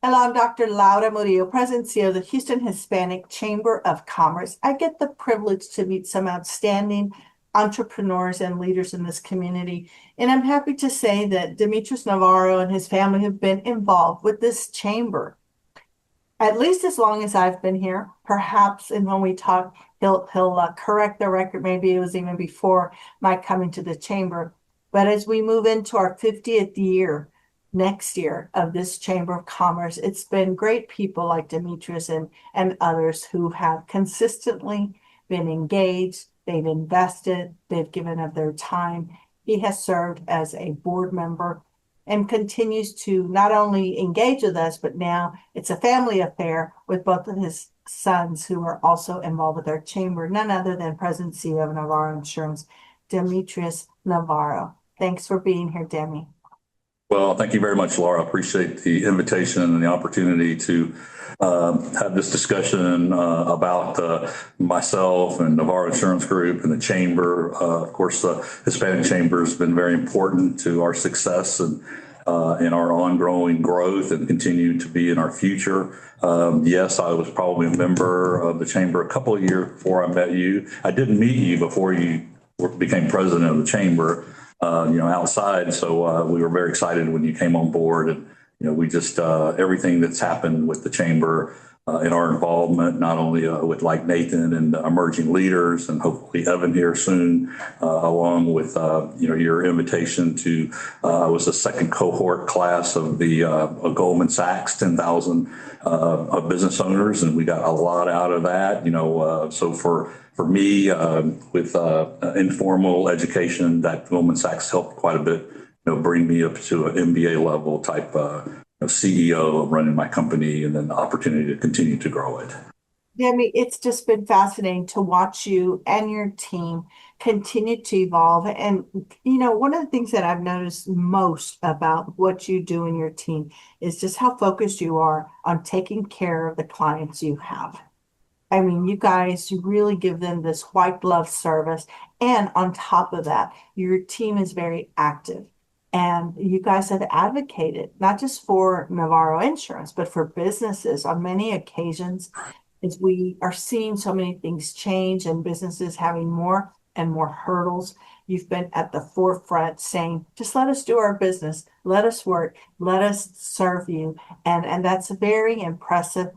Hello, I'm Dr. Laura Murillo, President and CEO of the Houston Hispanic Chamber of Commerce. I get the privilege to meet some outstanding entrepreneurs and leaders in this community. And I'm happy to say that Demetrius Navarro and his family have been involved with this chamber at least as long as I've been here. Perhaps, and when we talk, he'll correct the record. Maybe it was even before my coming to the chamber. But as we move into our 50th year next year of this Chamber of Commerce, it's been great people like Demetrius and others who have consistently been engaged. They've invested, they've given of their time. He has served as a board member and continues to not only engage with us, but now it's a family affair with both of his sons who are also involved with our chamber, none other than President and CEO of Navarro Insurance, Demetrius Navarro. Thanks for being here, Demi. Well, thank you very much, Laura. I appreciate the invitation and the opportunity to have this discussion about myself and Navarro Insurance Group and the Chamber. Of course, the Hispanic Chamber has been very important to our success and in our ongoing growth and continue to be in our future. Yes, I was probably a member of the Chamber a couple of years before I met you. I didn't meet you before you became president of the Chamber. Outside. So we were very excited when you came on board, and we just everything that's happened with the chamber in our involvement, not only with like Nathan and emerging leaders, and hopefully Evan here soon, along with your invitation to was the second cohort class of the Goldman Sachs 10,000 business owners, and we got a lot out of that. So for me, with informal education, that Goldman Sachs helped quite a bit, bring me up to an MBA level type CEO of running my company, and then the opportunity to continue to grow it. Demi, it's just been fascinating to watch you and your team continue to evolve. And, one of the things that I've noticed most about what you do in your team is just how focused you are on taking care of the clients you have. I mean, you really give them this white glove service. And on top of that, your team is very active. And you guys have advocated not just for Navarro Insurance, but for businesses on many occasions, as we are seeing so many things change and businesses having more and more hurdles. You've been at the forefront saying, just let us do our business, let us work, let us serve you. And that's very impressive.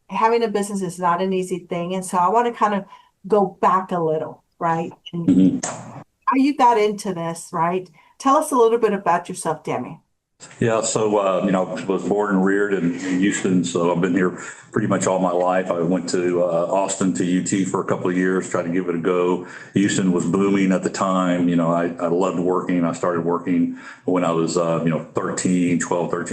Having a business is not an easy thing. And so I want to kind of go back a little, right? And how you got into this, right? Tell us a little bit about yourself, Demi. Yeah, so I was born and reared in Houston, so I've been here pretty much all my life. I went to Austin to UT for a couple of years, tried to give it a go. Houston was booming at the time. I loved working. I started working when I was 13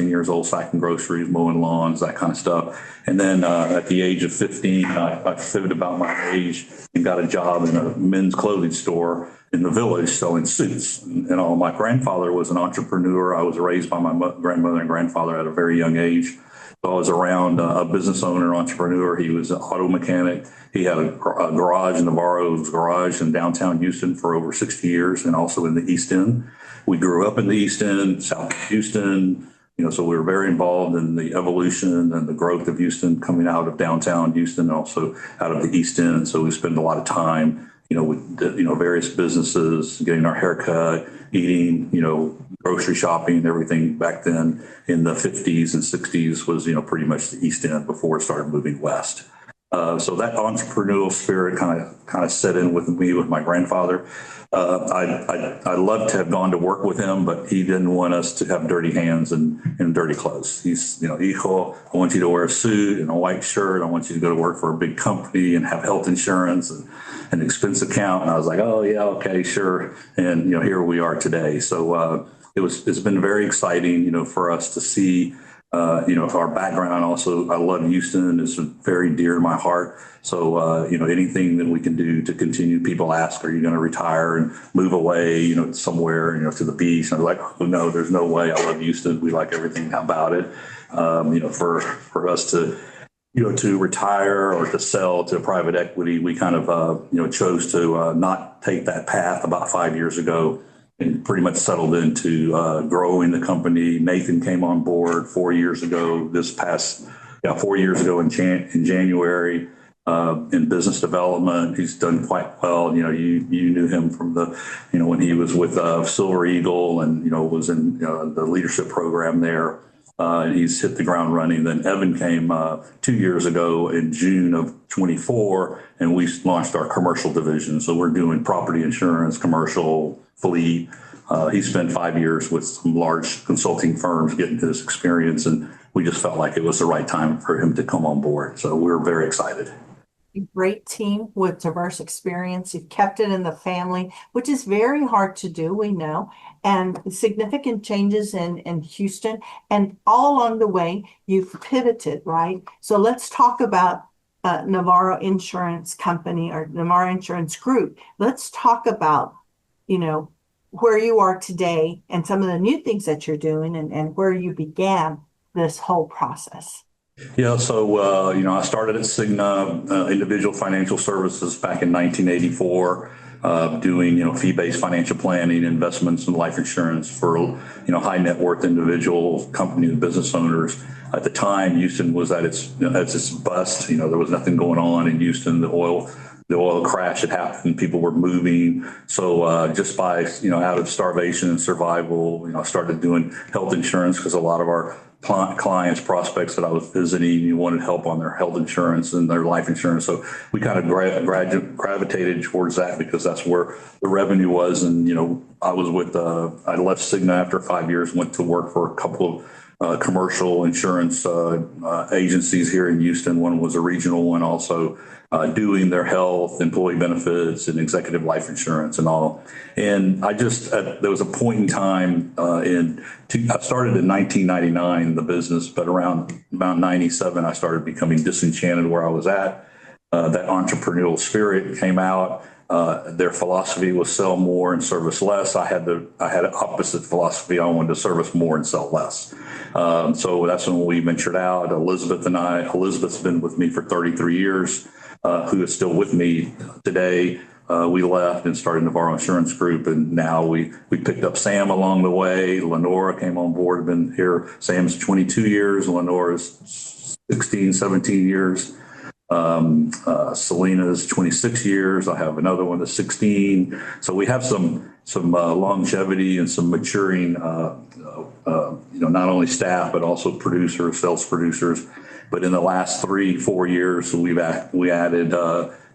years old, stacking groceries, mowing lawns, that kind of stuff. And then at the age of 15, I figured about my age and got a job in a men's clothing store in the village selling suits. My grandfather was an entrepreneur. I was raised by my grandmother and grandfather at a very young age. So I was around a business owner, entrepreneur. He was an auto mechanic. He had a garage in Navarro's garage in downtown Houston for over 60 years, and also in the East End. We grew up in the East End, South Houston. So we were very involved in the evolution and the growth of Houston, coming out of downtown Houston, also out of the East End. So we spend a lot of time with various businesses, getting our haircut, eating, grocery shopping, everything back then in the 50s and 60s was, pretty much the East End before it started moving west. So that entrepreneurial spirit kind of set in with me, with my grandfather. I loved to have gone to work with him, but he didn't want us to have dirty hands and dirty clothes. He's, hijo, I want you to wear a suit and a white shirt. I want you to go to work for a big company and have health insurance and an expense account. And I was like, oh yeah, okay, sure. And, here we are today. So it's been very exciting, for us to see, our background. Also, I love Houston. It's very dear to my heart. So, anything that we can do to continue. People ask, are you going to retire and move away, somewhere, to the beach? And I'm like, oh, no, there's no way. I love Houston. We like everything about it. For us to, to retire or to sell to private equity, we kind of, chose to not take that path about 5 years ago. and pretty much settled into growing the company. Nathan came on board 4 years ago, 4 years ago in January. In business development, he's done quite well. You knew him from when he was with Silver Eagle and was in the leadership program there. He's hit the ground running. Then Evan came 2 years ago in June of 24, and we launched our commercial division. So we're doing property insurance, commercial, fleet. He spent 5 years with some large consulting firms getting his experience, and we just felt like it was the right time for him to come on board. So we're very excited. A great team with diverse experience. You've kept it in the family, which is very hard to do, we know, and significant changes in Houston. And all along the way, you've pivoted, right? So let's talk about Navarro Insurance Company or Navarro Insurance Group. Let's talk about, where you are today and some of the new things that you're doing and where you began this whole process. Yeah, so, I started at Cigna Individual Financial Services back in 1984, doing, fee-based financial planning, investments, and life insurance for, high net worth individual company and business owners. At the time, Houston was at its bust. There was nothing going on in Houston. The oil crash had happened. People were moving. So just by, out of starvation and survival, I started doing health insurance because a lot of our clients, prospects that I was visiting, wanted help on their health insurance and their life insurance. So we kind of gravitated towards that because that's where the revenue was. And, I left Cigna after 5 years, went to work for a couple of commercial insurance agencies here in Houston. One was a regional one, also doing their health, employee benefits, and executive life insurance and all. And there was a point in time I started in 1999, the business, but around about 97, I started becoming disenchanted where I was at. That entrepreneurial spirit came out. Their philosophy was sell more and service less. I had an opposite philosophy. I wanted to service more and sell less. So that's when we ventured out. Elizabeth's been with me for 33 years, who is still with me today. We left and started Navarro Insurance Group, and now we picked up Sam along the way. Lenora came on board, been here. Sam's 22 years. Lenora's 16, 17 years. Selena's 26 years. I have another one that's 16. So we have some longevity and some maturing, not only staff, but also producers, sales producers. But in the last 3-4 years, we added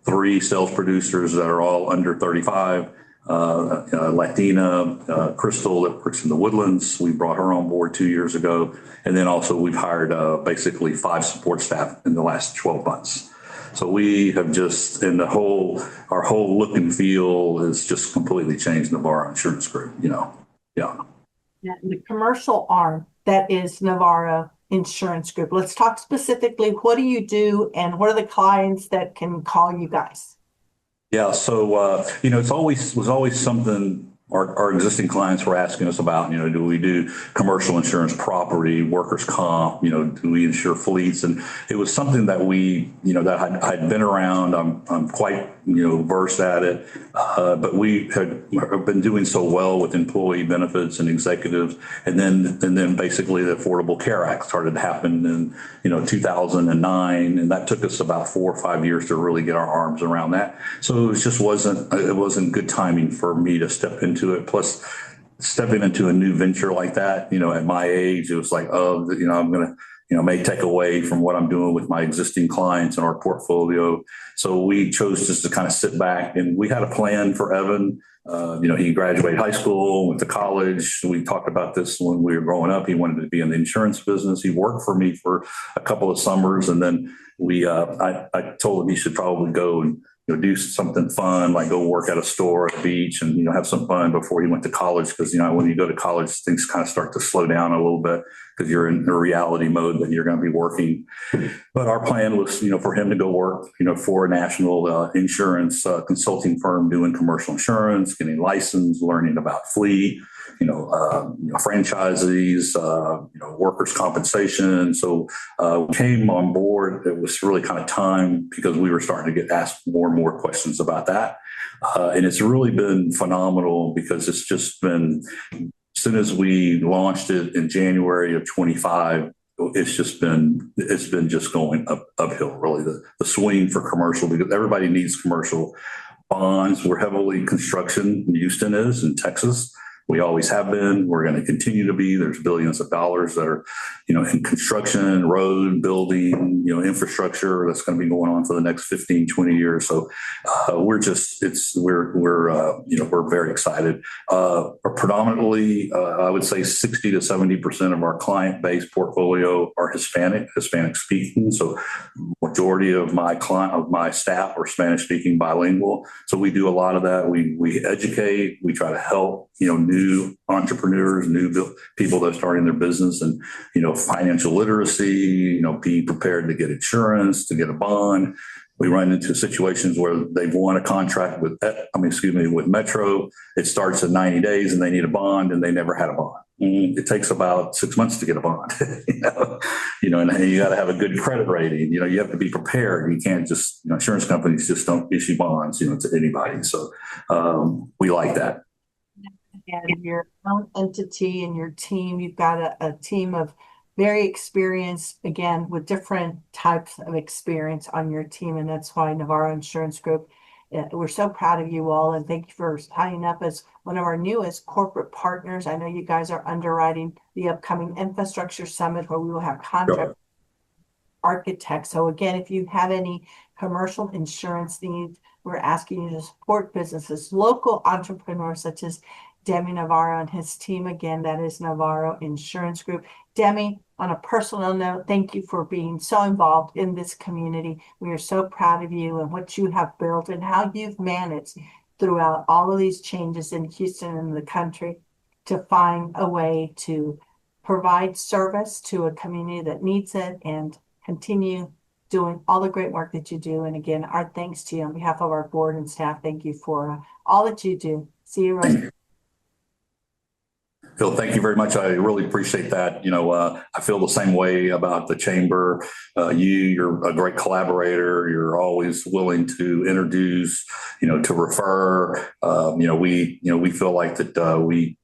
3 sales producers that are all under 35. Latina, Crystal, that works in the Woodlands. We brought her on board 2 years ago. And then also we've hired basically 5 support staff in the last 12 months. So we have just, our whole look and feel has just completely changed Navarro Insurance Group, Yeah. The commercial arm that is Navarro Insurance Group. Let's talk specifically. What do you do and what are the clients that can call you guys? Yeah. So, it was always something our existing clients were asking us about, do we do commercial insurance, property, workers' comp, do we insure fleets? And it was something that that I'd been around. I'm quite, versed at it. But we have been doing so well with employee benefits and executives. And then basically the Affordable Care Act started to happen in, 2009. And that took us about 4 or 5 years to really get our arms around that. So it wasn't good timing for me to step into it. Plus, stepping into a new venture like that, at my age, it was like, I'm going to, may take away from what I'm doing with my existing clients and our portfolio. So we chose just to kind of sit back, and we had a plan for Evan. He graduated high school, went to college. We talked about this when we were growing up. He wanted to be in the insurance business. He worked for me for a couple of summers, and then I told him he should probably go and do something fun, like go work at a store at the beach and, have some fun before he went to college. Because, when you go to college, things kind of start to slow down a little bit because you're in a reality mode that you're going to be working. But our plan was, for him to go work, for a national insurance consulting firm doing commercial insurance, getting licensed, learning about fleet. franchisees, workers' compensation. So we came on board. It was really kind of time because we were starting to get asked more and more questions about that. And it's really been phenomenal because it's just been, as soon as we launched it in January of 25, it's been just going uphill, really, the swing for commercial, because everybody needs commercial bonds. We're heavily construction. Houston is in Texas. We always have been. We're going to continue to be. There's billions of dollars that are, in construction, road building, infrastructure that's going to be going on for the next 15, 20 years. So we're very excited. Predominantly, I would say 60 to 70% of our client base portfolio are Hispanic speaking. So majority of my staff are Spanish speaking, bilingual. So we do a lot of that. We educate. We try to help new entrepreneurs, new people that are starting their business, and financial literacy. Be prepared to get insurance, to get a bond. We run into situations where they've won a contract with Metro. It starts at 90 days, and they need a bond, and they never had a bond. It takes about 6 months to get a bond. And you got to have a good credit rating. You have to be prepared. You can't just insurance companies just don't issue bonds to anybody. So we like that. And your own entity and your team, you've got a team of very experienced, again, with different types of experience on your team. And that's why Navarro Insurance Group, we're so proud of you all. And thank you for signing up as one of our newest corporate partners. I know you guys are underwriting the upcoming infrastructure summit where we will have contract architects. So again, if you have any commercial insurance needs, we're asking you to support businesses, local entrepreneurs such as Demi Navarro and his team. Again, that is Navarro Insurance Group. Demi, on a personal note, thank you for being so involved in this community. We are so proud of you and what you have built and how you've managed throughout all of these changes in Houston and the country to find a way to provide service to a community that needs it and continue doing all the great work that you do. And again, our thanks to you on behalf of our board and staff. Thank you for all that you do. See you, Rose. Phil, thank you very much. I really appreciate that. I feel the same way about the chamber. You're a great collaborator. You're always willing to introduce, to refer. We feel like that. We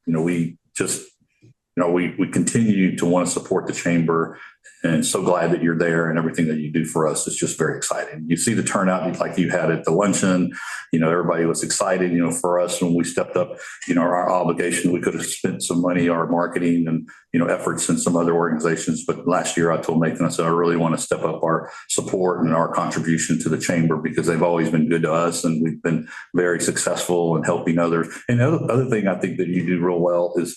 continue to want to support the chamber, and so glad that you're there, and everything that you do for us is just very exciting. You see the turnout like you had at the luncheon. Everybody was excited. For us, when we stepped up, our obligation, we could have spent some money, our marketing and efforts in some other organizations. But last year, I told Nathan, I said, I really want to step up our support and our contribution to the chamber, because they've always been good to us, and we've been very successful in helping others. And the other thing I think that you do real well is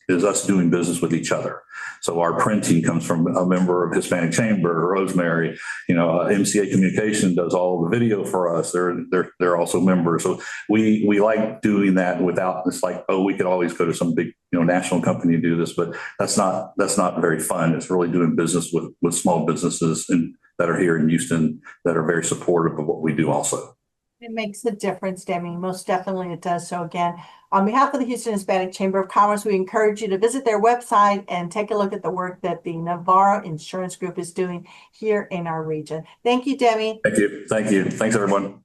us doing business with each other. So our printing comes from a member of Hispanic Chamber, Rosemary. MCA Communication does all the video for us. They're also members. So we like doing that without, it's like, oh, we could always go to some big national company to do this, but that's not very fun. It's really doing business with small businesses that are here in Houston that are very supportive of what we do also. It makes a difference, Demi. Most definitely it does. So again, on behalf of the Houston Hispanic Chamber of Commerce, we encourage you to visit their website and take a look at the work that the Navarro Insurance Group is doing here in our region. Thank you, Demi. Thank you. Thanks, everyone.